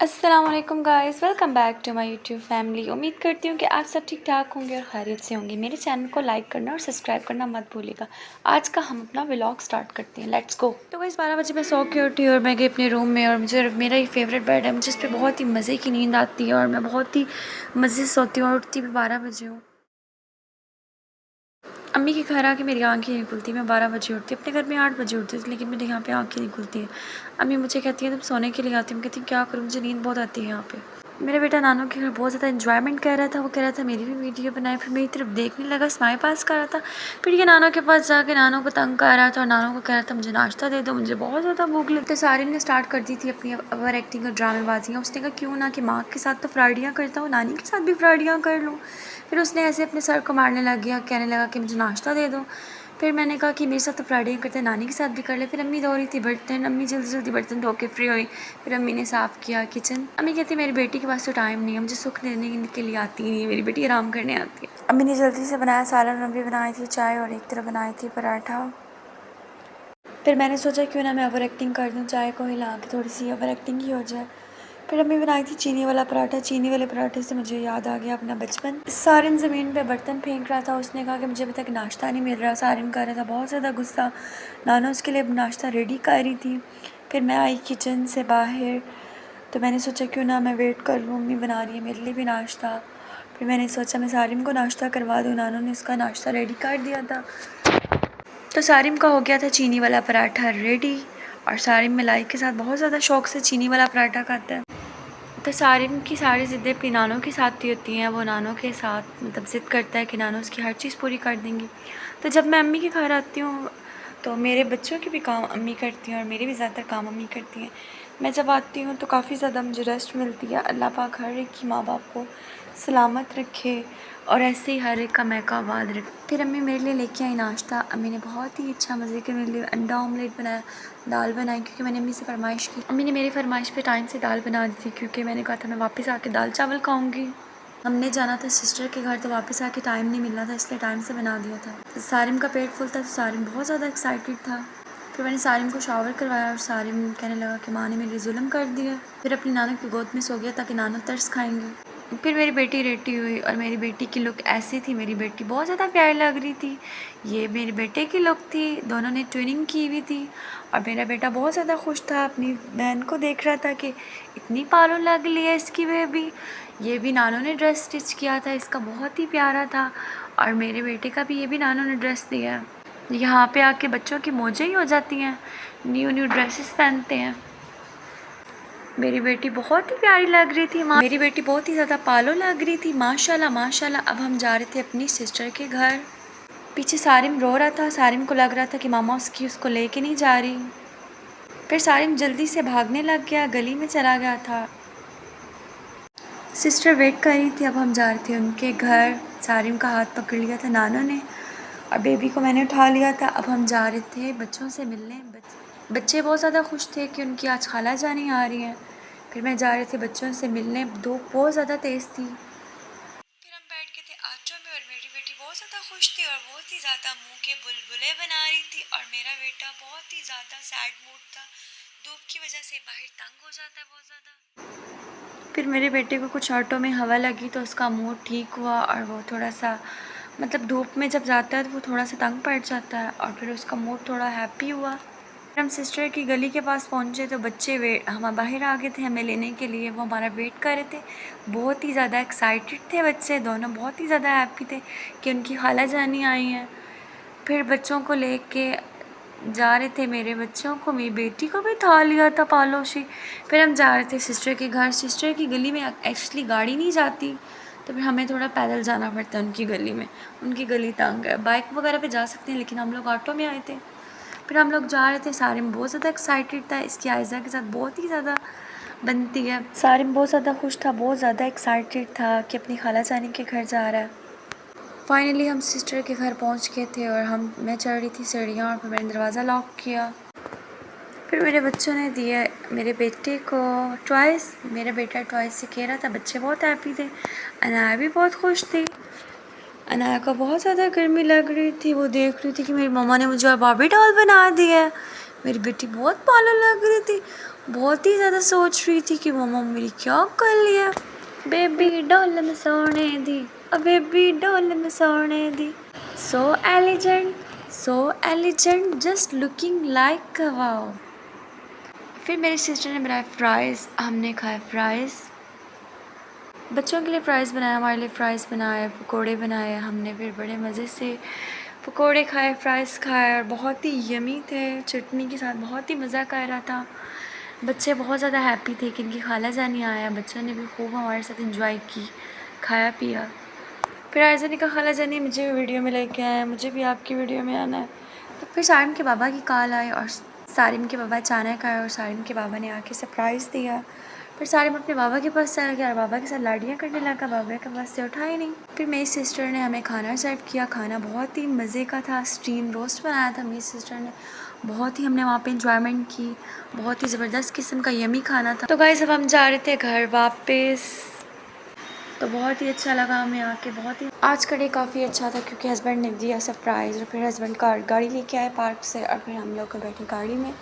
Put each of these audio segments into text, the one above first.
अस्सलाम वालेकुम guys, welcome back to my YouTube family. उम्मीद करती हूँ कि आप सब ठीक ठाक होंगे और खैरियत से होंगे। मेरे चैनल को लाइक करना और सब्सक्राइब करना मत भूलिएगा। आज का हम अपना व्लॉग स्टार्ट करते हैं, लेट्स गो। तो गाइस 12 बजे मैं सो के उठी और मैं गई अपने रूम में और मुझे मेरा ही फेवरेट बेड है, मुझे इस पर बहुत ही मज़े की नींद आती है और मैं बहुत ही मज़े से सोती हूँ और उठती भी 12 बजे हूँ। अम्मी के घर आके मेरी आंखें नहीं खुलती, मैं 12 बजे उठती। अपने घर में 8 बजे उठती थी, लेकिन मेरे यहाँ पे आंखें नहीं खुलती है। अम्मी मुझे कहती है तुम सोने के लिए आती हूँ, मैं कहती हूँ क्या करूँ, मुझे नींद बहुत आती है यहाँ पे। मेरा बेटा नानू के घर बहुत ज़्यादा एंजॉयमेंट कर रहा था, वो कह रहा था मेरी भी वीडियो बनाए, फिर मेरी तरफ देखने लगा, स्माइल पास कर रहा था। फिर ये नानू के पास जाके नानू को तंग कर रहा था और नानू को कह रहा था मुझे नाश्ता दे दो, मुझे बहुत ज़्यादा भूख लगी। तो सारिन ने स्टार्ट कर दी थी अपनी ओवर एक्टिंग और ड्रामेबाजियाँ। उसने कहा क्यों ना कि माँ के साथ तो फ्राडियाँ करता हूँ, नानी के साथ भी फ्राडियाँ कर लूँ। फिर उसने ऐसे अपने सर को मारने लग गया, कहने लगा कि मुझे नाश्ता दे दो। फिर मैंने कहा कि मेरे साथ तो फ्राइडे करते हैं, नानी के साथ भी कर ले। फिर अम्मी धो रही थी बर्तन, अम्मी जल्दी जल्दी बर्तन धो के फ्री हुई। फिर अम्मी ने साफ़ किया किचन। अम्मी कहती मेरी बेटी के पास तो टाइम नहीं है, मुझे सुख देने के लिए आती नहीं है, मेरी बेटी आराम करने आती है। अम्मी ने जल्दी से बनाया सालन, अम्मी बनाई थी चाय और एक तरफ बनाई थी पराठा। फिर मैंने सोचा क्यों ना मैं ओवर एक्टिंग कर दूँ, चाय को हिला के थोड़ी सी ओवर एक्टिंग ही हो जाए। फिर अम्मी बनाई थी चीनी वाला पराठा। चीनी वाले पराठे से मुझे याद आ गया अपना बचपन। सारिन ज़मीन पे बर्तन फेंक रहा था, उसने कहा कि मुझे अभी तक नाश्ता नहीं मिल रहा। सारिन कर रहा था बहुत ज़्यादा गुस्सा। नाना उसके लिए नाश्ता रेडी कर रही थी। फिर मैं आई किचन से बाहर, तो मैंने सोचा क्यों ना मैं वेट कर लूँ, अम्मी बना रही है मेरे लिए भी नाश्ता। फिर मैंने सोचा मैं सारिन को नाश्ता करवा दूँ, नानू ने उसका नाश्ता रेडी कर दिया था। तो सारिम का हो गया था चीनी वाला पराठा रेडी और सारिम मलाई के साथ बहुत ज़्यादा शौक़ से चीनी वाला पराठा खाता है। तो सारिम की सारी ज़िद्दें अपनी नानों के साथ ही होती हैं, वो नानों के साथ मतलब ज़िद करता है कि नानों उसकी हर चीज़ पूरी कर देंगी। तो जब मैं अम्मी के घर आती हूँ तो मेरे बच्चों के भी काम अम्मी करती हैं और मेरे भी ज़्यादातर काम अम्मी करती हैं। मैं जब आती हूँ तो काफ़ी ज़्यादा मुझे रेस्ट मिलती है। अल्लाह पाक हर एक की माँ बाप को सलामत रखे और ऐसे ही हर एक का मैका आबाद रखे। फिर अम्मी मेरे लिए लेके आई नाश्ता। अम्मी ने बहुत ही अच्छा मज़े के मेरे लिए अंडा ऑमलेट बनाया, दाल बनाई, क्योंकि मैंने अम्मी से फरमाइश की। अम्मी ने मेरी फरमाइश पे टाइम से दाल बना दी थी, क्योंकि मैंने कहा था मैं वापस आके दाल चावल खाऊंगी। हमने जाना था सिस्टर के घर, तो वापस आके टाइम नहीं मिलना था, इसलिए टाइम से बना दिया था। सारिम का पेट फुल था तो सारिम बहुत ज़्यादा एक्साइटेड था। फिर मैंने सारिम को शावर करवाया और सारिम कहने लगा कि माँ ने मेरे जुल्म कर दिया। फिर अपनी नाना की गोद में सो गया ताकि नाना तरस खाएंगे। फिर मेरी बेटी रेडी हुई और मेरी बेटी की लुक ऐसी थी, मेरी बेटी बहुत ज़्यादा प्यारी लग रही थी। ये मेरे बेटे की लुक थी, दोनों ने ट्विनिंग की हुई थी और मेरा बेटा बहुत ज़्यादा खुश था, अपनी बहन को देख रहा था कि इतनी पालो लग ली है इसकी बेबी। ये भी नानों ने ड्रेस स्टिच किया था, इसका बहुत ही प्यारा था। और मेरे बेटे का भी ये भी नानों ने ड्रेस दिया है। यहाँ पे आके बच्चों की मौजें ही हो जाती हैं, न्यू न्यू ड्रेसेस पहनते हैं। मेरी बेटी बहुत ही प्यारी लग रही थी, मेरी बेटी बहुत ही ज़्यादा पालो लग रही थी, माशाल्लाह माशाल्लाह। अब हम जा रहे थे अपनी सिस्टर के घर। पीछे सारिम रो रहा था, सारिम को लग रहा था कि मामा उसको लेके नहीं जा रही। फिर सारिम जल्दी से भागने लग गया, गली में चला गया था। सिस्टर वेट कर रही थी, अब हम जा रहे थे उनके घर। सारिम का हाथ पकड़ लिया था नाना ने और बेबी को मैंने उठा लिया था। अब हम जा रहे थे बच्चों से मिलने। बच्चे बहुत ज़्यादा खुश थे कि उनकी आज खाला जानी आ रही हैं। फिर मैं जा रहे थे बच्चों से मिलने, धूप बहुत ज़्यादा तेज़ थी। फिर हम बैठ के थे आटो में और मेरी बेटी बहुत ज़्यादा खुश थी और बहुत ही ज़्यादा मुंह के बुलबुले बना रही थी और मेरा बेटा बहुत ही ज़्यादा सैड मूड था, धूप की वजह से बाहर तंग हो जाता है बहुत ज़्यादा। फिर मेरे बेटे को कुछ ऑटो में हवा लगी तो उसका मूड ठीक हुआ और वो थोड़ा सा मतलब धूप में जब जाता है तो वो थोड़ा सा तंग पड़ जाता है और फिर उसका मूड थोड़ा हैप्पी हुआ। हम सिस्टर की गली के पास पहुंचे तो बच्चे हम बाहर आ गए थे हमें लेने के लिए, वो हमारा वेट कर रहे थे। बहुत ही ज़्यादा एक्साइटेड थे बच्चे, दोनों बहुत ही ज़्यादा हैप्पी थे कि उनकी खाला जानी आई हैं। फिर बच्चों को लेके जा रहे थे, मेरे बच्चों को, मेरी बेटी को भी उठा लिया था पालोशी। फिर हम जा रहे थे सिस्टर के घर। सिस्टर की गली में एक्चुअली गाड़ी नहीं जाती, तो फिर हमें थोड़ा पैदल जाना पड़ता है उनकी गली में, उनकी गली तंग है। बाइक वगैरह पे जा सकते हैं लेकिन हम लोग ऑटो में आए थे। फिर हम लोग जा रहे थे, सारिम बहुत ज़्यादा एक्साइटेड था, इसकी आयज़ा के साथ बहुत ही ज़्यादा बनती है। सारिम बहुत ज़्यादा खुश था, बहुत ज़्यादा एक्साइटेड था कि अपनी खाला जानी के घर जा रहा है। फाइनली हम सिस्टर के घर पहुंच गए थे और मैं चढ़ रही थी सीढ़ियाँ और फिर मैंने दरवाज़ा लॉक किया। फिर मेरे बच्चों ने दिया मेरे बेटे को टॉयज़। मेरा बेटा टॉयज़ से खेल रहा था, बच्चे बहुत हैप्पी थे, अनाया भी बहुत खुश थी। अनाया को बहुत ज़्यादा गर्मी लग रही थी, वो देख रही थी कि मेरी मम्मा ने मुझे और बार्बी डॉल बना दी है। मेरी बेटी बहुत पालो लग रही थी, बहुत ही ज़्यादा सोच रही थी कि मम्मा मेरी क्या कर लिया। बेबी डॉल में सोने दी, बेबी डॉल में सोने दी, so elegant just looking like wow. फिर मेरी सिस्टर ने बनाया फ्राइज़, हमने खाया फ्राइज़। बच्चों के लिए फ़्राइज़ बनाया, हमारे लिए फ़्राइज़ बनाए, पकोड़े बनाए हमने। फिर बड़े मज़े से पकोड़े खाए, फ़्राइज़ खाए और बहुत ही यमी थे, चटनी के साथ बहुत ही मज़ा कर रहा था। बच्चे बहुत ज़्यादा हैप्पी थे कि इनकी खाला जानी आया। बच्चों ने भी खूब हमारे साथ एंजॉय की, खाया पिया। फिर आयज़ा ने कहा खाला जानी मुझे भी वीडियो में लेके आए, मुझे भी आपकी वीडियो में आना है। तो फिर सारिम के बाबा की कॉल आई और सारिम के बाबा अचानक आए और सारिम के बाबा ने आके सरप्राइज़ दिया। फिर सारिम अपने बाबा के पास चला गया और बाबा के साथ लाड़ियाँ करने लगा, बाबा के पास से उठाई नहीं। फिर मेरी सिस्टर ने हमें खाना सर्व किया, खाना बहुत ही मज़े का था, स्टीम रोस्ट बनाया था मेरी सिस्टर ने। बहुत ही हमने वहाँ पे इंजॉयमेंट की, बहुत ही ज़बरदस्त किस्म का यमी खाना था। तो गाइस अब हम जा रहे थे घर वापस, तो बहुत ही अच्छा लगा हमें आके। बहुत ही आज का डे काफ़ी अच्छा था क्योंकि हस्बैंड ने दिया सरप्राइज़ और फिर हस्बैंड गाड़ी लेके आए पार्क से और फिर हम लोग बैठे गाड़ी में।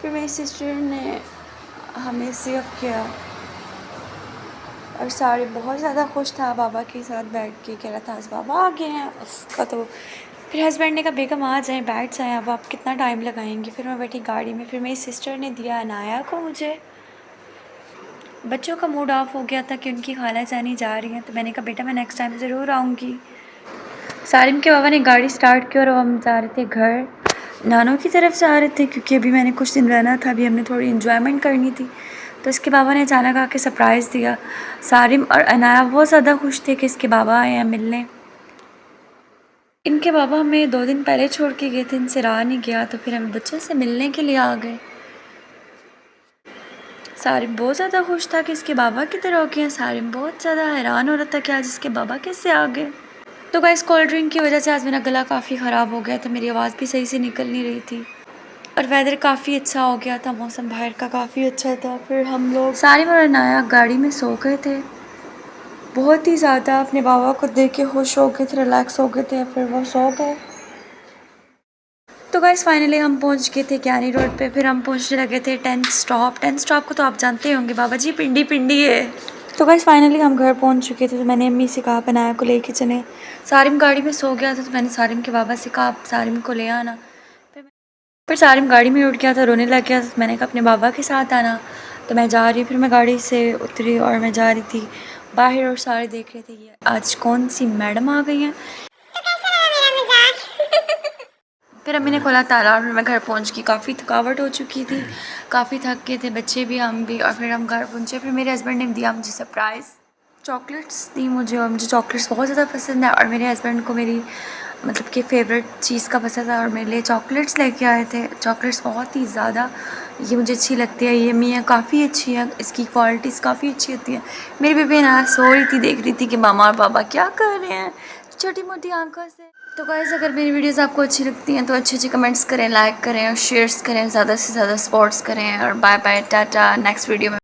फिर मेरी सिस्टर ने हमें सेव किया और सारे बहुत ज़्यादा खुश था बाबा के साथ बैठ के, कह रहा था आज बाबा आ गए हैं उसका। तो फिर हस्बैंड ने कहा बेगम आ जाएँ, बैठ जाएँ, अब आप कितना टाइम लगाएंगी। फिर मैं बैठी गाड़ी में। फिर मेरी सिस्टर ने दिया अनाया को मुझे। बच्चों का मूड ऑफ हो गया था कि उनकी खाला जानी जा रही हैं, तो मैंने कहा बेटा मैं नेक्स्ट टाइम ज़रूर आऊँगी। सारिम के बाबा ने गाड़ी स्टार्ट की और हम जा रहे थे घर, नानों की तरफ जा रहे थे क्योंकि अभी मैंने कुछ दिन रहना था, अभी हमने थोड़ी इन्जॉयमेंट करनी थी। तो इसके बाबा ने अचानक आके सरप्राइज़ दिया। सारिम और अनाया बहुत ज़्यादा खुश थे कि इसके बाबा आए हैं मिलने। इनके बाबा हमें 2 दिन पहले छोड़ के गए थे, इनसे रहा नहीं गया, तो फिर हम बच्चों से मिलने के लिए आ गए। सारिम बहुत ज़्यादा खुश था कि इसके बाबा की तरह हो गए हैं। सारिम बहुत ज़्यादा हैरान हो रहा था कि आज इसके बाबा कैसे आ गए। तो गाइस कोल्ड ड्रिंक की वजह से आज मेरा गला काफ़ी ख़राब हो गया था, मेरी आवाज़ भी सही से निकल नहीं रही थी और वेदर काफ़ी अच्छा हो गया था, मौसम बाहर का काफ़ी अच्छा था। फिर हम लोग सारिम और अनाया गाड़ी में सो गए थे, बहुत ही ज़्यादा अपने बाबा को देख के खुश हो गए थे, रिलैक्स हो गए थे, फिर वो सो गए। तो गाइस फाइनली हम पहुंच गए थे क्यानी रोड पे। फिर हम पहुंचने लगे थे 10th स्टॉप को तो आप जानते ही होंगे, बाबा जी पिंडी पिंडी है। तो गाइस फाइनली हम घर पहुंच चुके थे, तो मैंने अम्मी से कहा अनाया को लेके चले। सारिम गाड़ी में सो गया था, तो मैंने सारिम के बाबा से कहा आप सारिम को ले आना। फिर सारिम गाड़ी में उठ गया था, रोने लग गया, तो मैंने कहा अपने बाबा के साथ आना। तो मैं जा रही, फिर मैं गाड़ी से उतरी और मैं जा रही थी बाहर और सारे देख रहे थे ये आज कौन सी मैडम आ गई हैं। फिर अम्मी ने खोला ताला और फिर मैं घर पहुंच गई। काफ़ी थकावट हो चुकी थी, काफ़ी थक गए थे बच्चे भी, हम भी। और फिर हम घर पहुंचे। फिर मेरे हस्बैंड ने दिया मुझे सरप्राइज़, चॉकलेट्स दी मुझे और मुझे चॉकलेट्स बहुत ज़्यादा पसंद है और मेरे हस्बैंड को मेरी मतलब कि फ़ेवरेट चीज़ का पसंद था और मेरे लिए चॉकलेट्स लेके आए थे। चॉकलेट्स बहुत ही ज़्यादा ये मुझे अच्छी लगती है, ये मी है काफ़ी अच्छी है, इसकी क्वालिटीज़ काफ़ी अच्छी होती है। मेरी बेबी ना सो रही थी, देख रही थी कि मामा और पापा क्या कर रहे हैं छोटी मोटी आंखों से। तो गाइस अगर मेरी वीडियोस आपको अच्छी लगती हैं तो अच्छे कमेंट्स करें, लाइक करें और शेयर्स करें, ज़्यादा से ज़्यादा सपोर्ट्स करें और bye bye tata, next video में